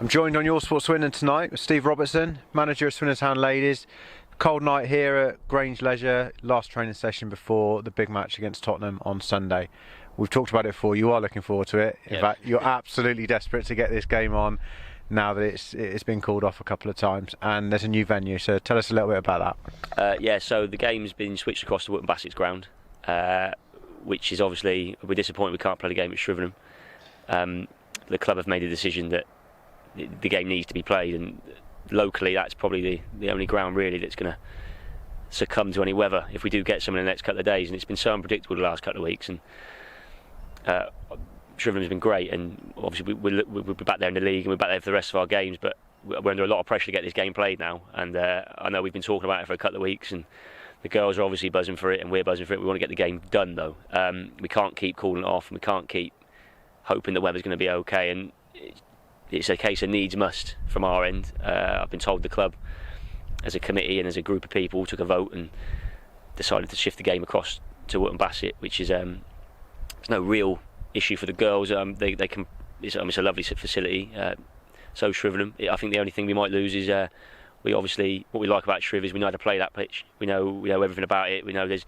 I'm joined on Your Sport Swindon tonight with Steve Robertson, manager of Swindon Town Ladies. Cold night here at Grange Leisure, last training session before the big match against Tottenham on Sunday. We've talked about it before, you are looking forward to it. In fact, you're absolutely desperate to get this game on now that it's been called off a couple of times, and there's a new venue, so tell us a little bit about that. So the game's been switched across to Wootton Bassett's ground, which is obviously, we're disappointed we can't play the game at Shrivenham. The club have made a decision that the game needs to be played, and locally that's probably the only ground really that's going to succumb to any weather if we do get some in the next couple of days. And it's been so unpredictable the last couple of weeks, and Shrivenham's been great, and obviously we'll be back there in the league and we're back there for the rest of our games, but we're under a lot of pressure to get this game played now. And I know we've been talking about it for a couple of weeks, and the girls are obviously buzzing for it and we're buzzing for it. We want to get the game done though. We can't keep calling it off, and we can't keep hoping the weather's going to be okay, and it's a case of needs must from our end. I've been told the club as a committee and as a group of people took a vote and decided to shift the game across to Wootton Bassett, which is there's no real issue for the girls. They can. It's a lovely facility. So Shrivenham. I think the only thing we might lose is we obviously, what we like about Shriv is we know how to play that pitch. We know everything about it. We know there's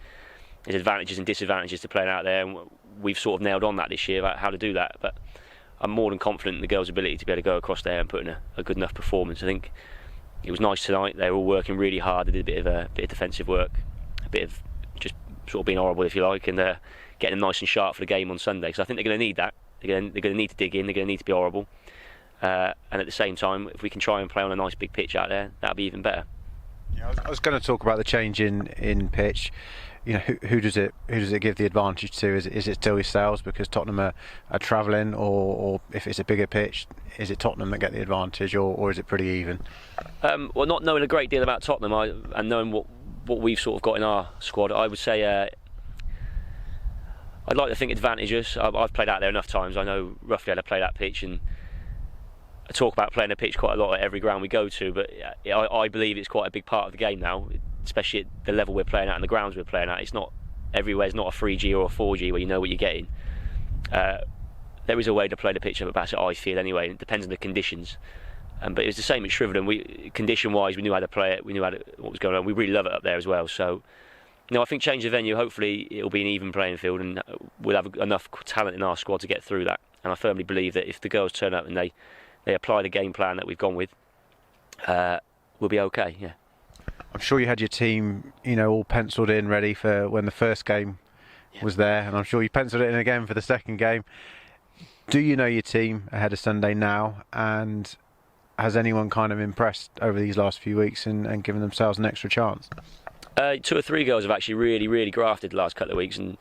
advantages and disadvantages to playing out there, and we've sort of nailed on that this year about how to do that. But I'm more than confident in the girls' ability to be able to go across there and put in a good enough performance. I think it was nice tonight. They were all working really hard. They did a bit of defensive work, a bit of just sort of being horrible, if you like, and getting them nice and sharp for the game on Sunday. So I think they're going to need that. They're going to need to dig in. They're going to need to be horrible. And at the same time, if we can try and play on a nice big pitch out there, that'll be even better. Yeah, I was going to talk about the change in pitch. You know, who does it give the advantage to? Is it still yourselves because Tottenham are travelling, or if it's a bigger pitch, is it Tottenham that get the advantage, or is it pretty even? Well, not knowing a great deal about Tottenham and knowing what we've sort of got in our squad, I would say I'd like to think advantageous. I've played out there enough times. I know roughly how to play that pitch, and I talk about playing a pitch quite a lot at every ground we go to, but I believe it's quite a big part of the game now, especially at the level we're playing at and the grounds we're playing at. It's not everywhere. It's not a 3G or a 4G where you know what you're getting. There is a way to play the pitch up at Bassett, I feel anyway. It depends on the conditions. But it was the same at Shrivenham. Condition-wise, we knew how to play it. We knew what was going on. We really love it up there as well. So, I think change the venue. Hopefully, it'll be an even playing field, and we'll have enough talent in our squad to get through that. And I firmly believe that if the girls turn up and they apply the game plan that we've gone with, we'll be okay. Yeah. I'm sure you had your team, all penciled in, ready for when the first game was there, and I'm sure you penciled it in again for the second game. Do you know your team ahead of Sunday now, and has anyone kind of impressed over these last few weeks and given themselves an extra chance? 2 or 3 girls have actually really, really grafted the last couple of weeks, and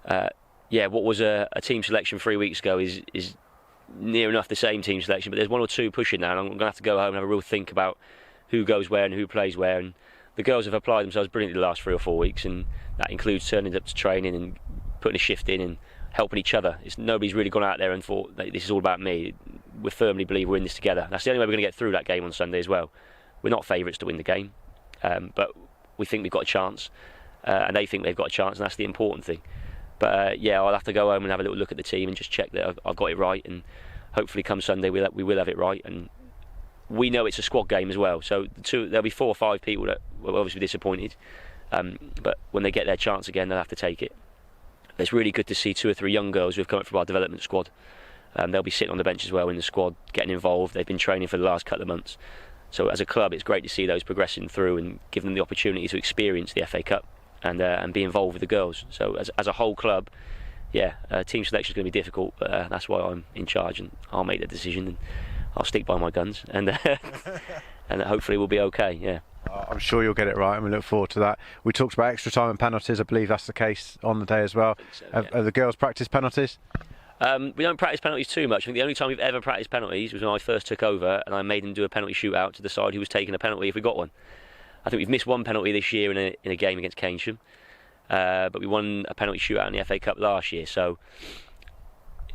what was a team selection 3 weeks ago is near enough the same team selection, but there's 1 or 2 pushing now, and I'm going to have to go home and have a real think about who goes where and who plays where. And the girls have applied themselves brilliantly the last 3 or 4 weeks, and that includes turning up to training and putting a shift in and helping each other. Nobody's really gone out there and thought this is all about me. We firmly believe we're in this together. That's the only way we're going to get through that game on Sunday as well. We're not favourites to win the game, but we think we've got a chance, and they think they've got a chance, and that's the important thing. But I'll have to go home and have a little look at the team and just check that I've got it right, and hopefully come Sunday we will have it right. And we know it's a squad game as well, so there'll be 4 or 5 people that will obviously be disappointed, but when they get their chance again, they'll have to take it. It's really good to see 2 or 3 young girls who have come up from our development squad. They'll be sitting on the bench as well in the squad, getting involved. They've been training for the last couple of months. So as a club, it's great to see those progressing through and give them the opportunity to experience the FA Cup and be involved with the girls. So as a whole club, team selection is going to be difficult, but that's why I'm in charge, and I'll make the decision, and I'll stick by my guns, and and hopefully we'll be okay. Yeah. I'm sure you'll get it right, and we look forward to that. We talked about extra time and penalties. I believe that's the case on the day as well. So, have the girls practiced penalties? We don't practice penalties too much. I think the only time we've ever practiced penalties was when I first took over, and I made them do a penalty shootout to decide who was taking a penalty if we got one. I think we've missed 1 penalty this year in a game against Keynsham, but we won a penalty shootout in the FA Cup last year. So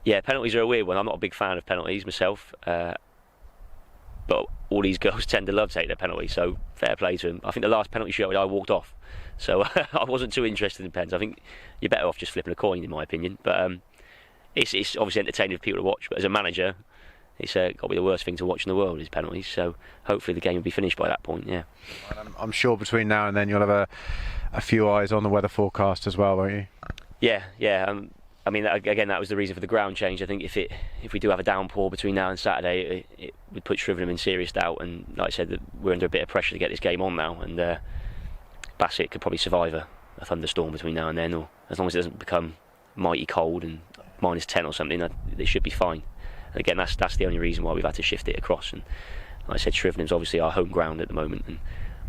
penalties are a weird one. I'm not a big fan of penalties myself, but all these girls tend to love taking a penalty, so fair play to them. I think the last penalty shootout I walked off, so I wasn't too interested in pens. I think you're better off just flipping a coin, in my opinion. But it's obviously entertaining for people to watch, but as a manager, it's got to be the worst thing to watch in the world is penalties. So hopefully the game will be finished by that point. Yeah. I'm sure between now and then you'll have a few eyes on the weather forecast as well, won't you? Yeah. I mean, again, that was the reason for the ground change. I think if we do have a downpour between now and Saturday, it would put Shrivenham in serious doubt. And like I said, we're under a bit of pressure to get this game on now. And Bassett could probably survive a thunderstorm between now and then, or as long as it doesn't become mighty cold and -10 or something, it should be fine. And again, that's the only reason why we've had to shift it across. And like I said, Shrivenham's obviously our home ground at the moment, and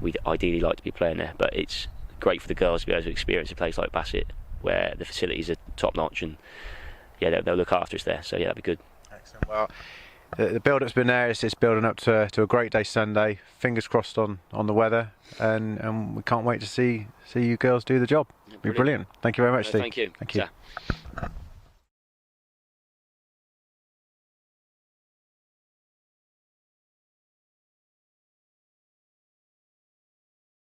we'd ideally like to be playing there. But it's great for the girls to be able to experience a place like Bassett, where the facilities are top notch, and yeah, they'll look after us there. So yeah, that'd be good. Excellent. Well, the build-up's been there. It's building up to a great day Sunday. Fingers crossed on the weather, and we can't wait to see you girls do the job. It'll be brilliant. Thank you very much, Steve. Thank you. Thank you.